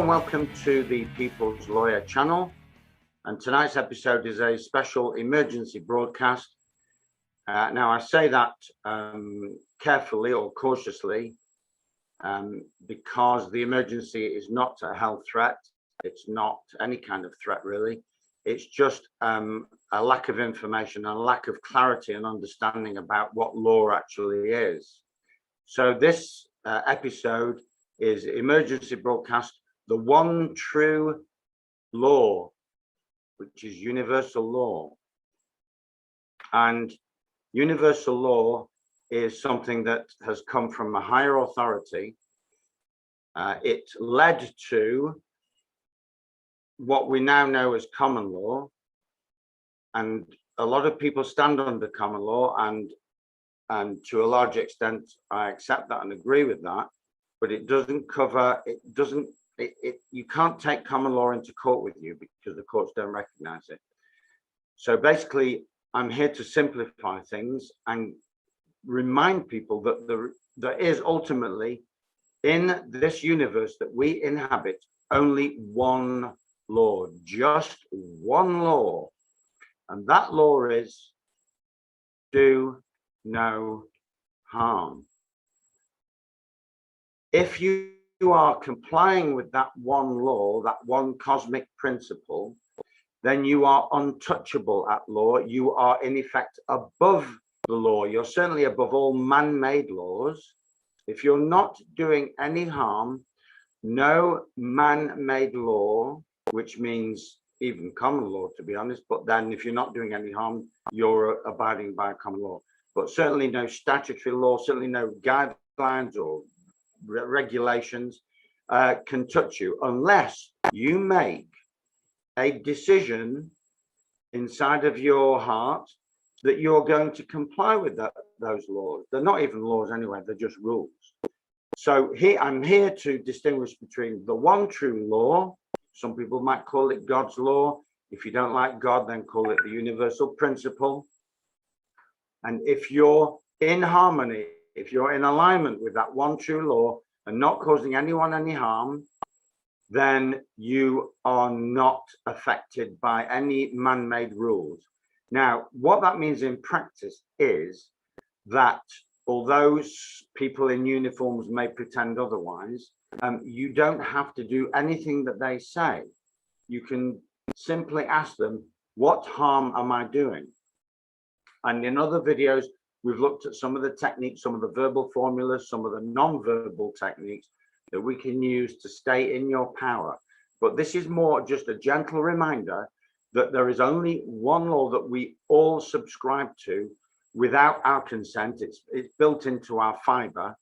and welcome to the People's Lawyer channel. And tonight's episode is a special emergency broadcast. Now I say that carefully or cautiously because the emergency is not a health threat. It's not any kind of threat really. It's just a lack of information and a lack of clarity and understanding about what law actually is. So this episode is emergency broadcast, the one true law, which is universal law. And universal law is something that has come from a higher authority. It led to what we now know as common law, and a lot of people stand under common law, and to a large extent I accept that and agree with that, but it doesn't cover, you can't take common law into court with you because the courts don't recognize it. So basically I'm here to simplify things and remind people that there is ultimately in this universe that we inhabit only one law, just one law, and that law is do no harm. If you are complying with that one law, that one cosmic principle, then you are untouchable at law. You are in effect above the law. You're certainly above all man-made laws. If you're not doing any harm, no man-made law, which means even common law, to be honest, but then if you're not doing any harm, you're abiding by common law. But certainly no statutory law, certainly no guidelines or regulations can touch you unless you make a decision inside of your heart that you're going to comply with those laws. They're not even laws anyway, they're just rules. So here I'm here to distinguish between the one true law. Some people might call it God's law. If you don't like God, then call it the universal principle. And if you're in harmony, if you're in alignment with that one true law and not causing anyone any harm, then you are not affected by any man-made rules. Now, what that means in practice is that although people in uniforms may pretend otherwise, you don't have to do anything that they say. You can simply ask them, what harm am I doing? And in other videos, we've looked at some of the techniques, some of the verbal formulas, some of the non-verbal techniques that we can use to stay in your power. But this is more just a gentle reminder that there is only one law that we all subscribe to without our consent. It's built into our fiber.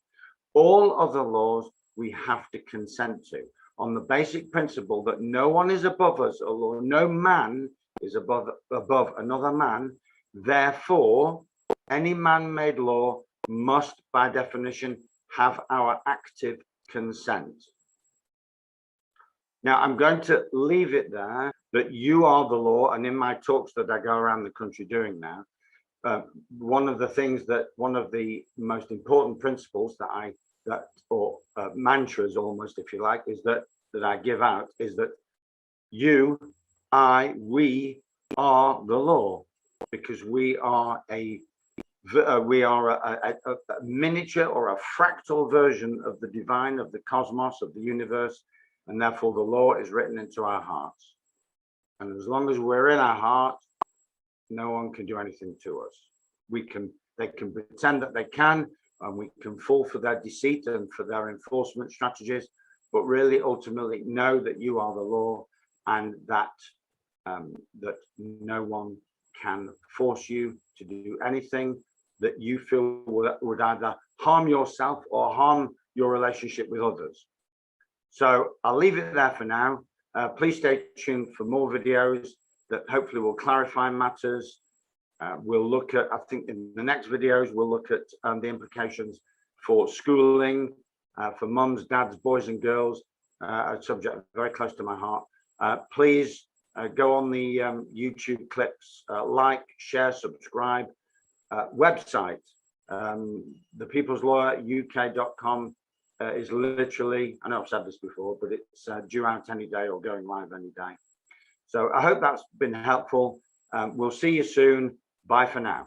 All other laws we have to consent to on the basic principle that no one is above us, or no man is above another man. Therefore, any man-made law must, by definition, have our active consent. Now, I'm going to leave it there that you are the law, and in my talks that I go around the country doing now, one of the most important principles or mantras almost, if you like, is that I give out is that you, we are the law, because we are a miniature or a fractal version of the divine, of the cosmos, of the universe, and therefore the law is written into our hearts. And as long as we're in our heart, no one can do anything to us. They can pretend that they can, and we can fall for their deceit and for their enforcement strategies, but really ultimately know that you are the law, and that no one can force you to do anything that you feel would either harm yourself or harm your relationship with others. So I'll leave it there for now. Please stay tuned for more videos that hopefully will clarify matters. We'll look at, I think in the next videos, we'll look at the implications for schooling, for mums, dads, boys and girls, a subject very close to my heart. Please go on the YouTube clips, like, share, subscribe. Website, thepeopleslawyeruk.com, is literally, I know I've said this before, but it's due out any day or going live any day. So I hope that's been helpful. We'll see you soon. Bye for now.